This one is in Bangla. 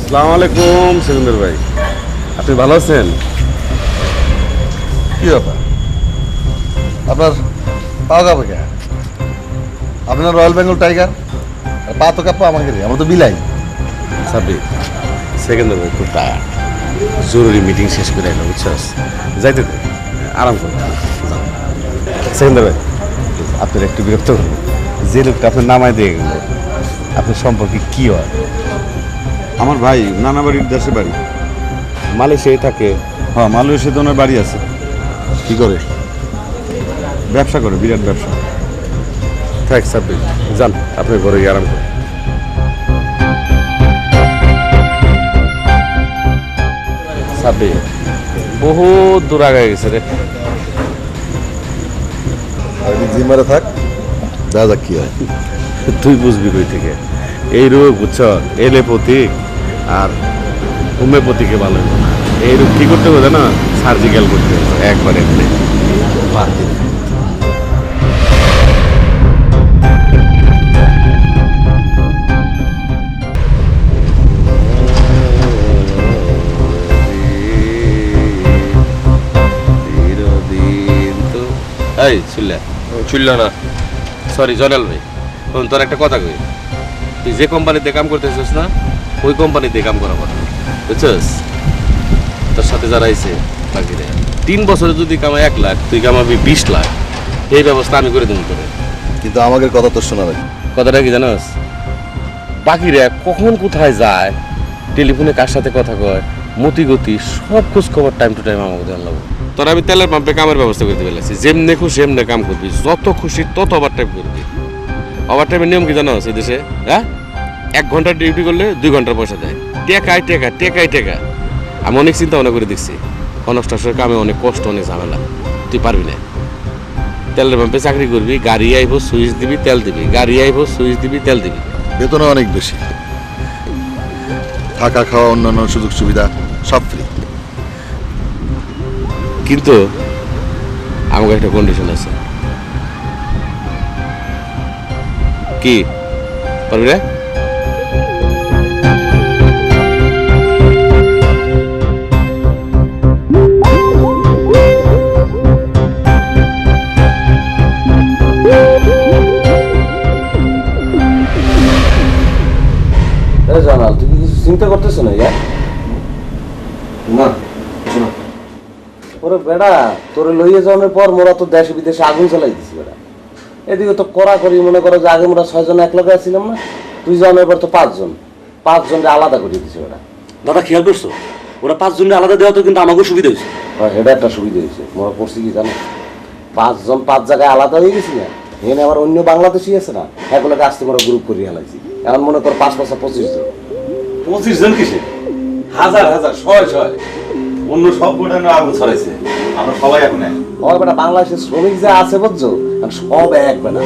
আসসালামু আলাইকুম সিকান্দার ভাই, আপনি ভালো আছেন? কি ব্যাপার আপনার পাওয়া যাবে কে? আপনার রয়্যাল বেঙ্গল টাইগার আর পা তো কাপ্পা আমাকে আমরা তো বিলাই। সাব্বির, সিকান্দার ভাই খুব টায়ার্ড, জরুরি মিটিং শেষ করে এলো, বুঝছস? যাইতে দে, আরাম করো। সিকান্দার ভাই, আপনার একটু বিরক্ত করবো, যে লোকটা আপনার নামায় দিয়ে গেল, আপনার সম্পর্কে কি হয়? আমার ভাই নানা বাড়ির দেশে বাড়ি। মালয়েশিয়ায় থাকে। হ্যাঁ, মালয়েশিয়াতে ওনার বাড়ি আছে। কি করে? ব্যবসা করে, বিরাট ব্যবসা। থাক সাব্বির, যান আপনার ঘরে গিয়ে আরাম করুন। সাব্বির বহু দূর আগায় গেছে রে। জিম্মারে থাক, দেখা যাক কি হয়। তুই বুঝবি কই থেকে এই রোগ, বুঝছ? এলোপ্যাথিক আর হোমিওপ্যাথিকে ভালো হইব না। এই রোগ কি করতে হবে না, সার্জিক্যাল করতে হবে একবারে। বাদ দিন। এই চুল্লা না, সরি জনাল ভাই, তোর একটা কথা কই, তুই যে কোম্পানিতে কাম করতেছিস না, ওই কোম্পানিতে কাম করা কথা, বুঝছিস? তোর সাথে যারা আইছে বাকিরা 3 বছরে যদি কামাই 1 লাখ, তুই কামাবি 20 লাখ। এই ব্যবস্থা আমি করে দেবো তোরে। কিন্তু আমাদের কথা তো শোনা লাগে। কথাটা কি জানোস? বাকিরা কখন কোথায় যায়, টেলিফোনে কার সাথে কথা কয়, মতি গতি সব খোঁজ খবর টাইম টু টাইম আমাকে জানলাম। তোর আমি তেলের পাম্পে কামের ব্যবস্থা করতে পেরেছি, যেমনে খুশি এমনি কাম করবি, যত খুশি তত ওভার টাইম করবি। ওভার টাইমের নিয়ম কি জানোস এই দেশে? হ্যাঁ, 1 ঘন্টা ডিউটি করলে 2 ঘন্টার পয়সা দেয়। টেকাই টেকা, টেকাই টেকা। আমি অনেক চিন্তা ভাবনা করে দেখছি, কনস্ট্রাকশনের কামে অনেক কষ্ট, অনেক ঝামেলা, তুই পারবি না। তেলের পাম্পে চাকরি করবি, গাড়ি আইব, সুইচ দিবি, তেল দিবি, গাড়ি আইব, সুইচ দিবি, তেল দিবি। বেতনও অনেক বেশি, থাকা খাওয়া অন্যান্য সুযোগ সুবিধা সব ফ্রি। কিন্তু আমাকে একটা কন্ডিশন আছে। কি পারবি রে? জানাল, তুই কি কিছু চিন্তা করতেছ না? না, ওরে বেড়া, তোরে লইয়ে যাওয়ার পর মোরা তো দেশে বিদেশে আগুন চালাই দিছি বেড়া। এদিকে তো করা করি, মনে করো যে আগে মোরা 6 জন এক লগে ছিলাম না, তুই যাওয়ার পর তো 5 জন, 5 জনকে আলাদা করে দিছি বেড়া। দাদা খেয়াল করছো, ওরা 5 জনের আলাদা দেওয়া তো কিন্তু আমাকেও সুবিধা হয়েছে। এটা একটা সুবিধা হয়েছে। মোরা করছি কি জানো, 5 জন 5 জায়গায় আলাদা হয়ে গেছি না, এখানে আবার অন্য বাংলাদেশি আছে না, এগুলোকে আসতে মোরা গ্রুপ করে হেলাইছি। এখন মনে কর 5 5 25 জন। 25 জন কিসে? হাজার হাজার, শয় শয়। অন্য সব গোটা আগুন ছড়াইছে, আমরা সবাই এখন এক। ওই বেটা বাংলাদেশের শ্রমিক যা আছে বুঝছো, সব এক বেটা।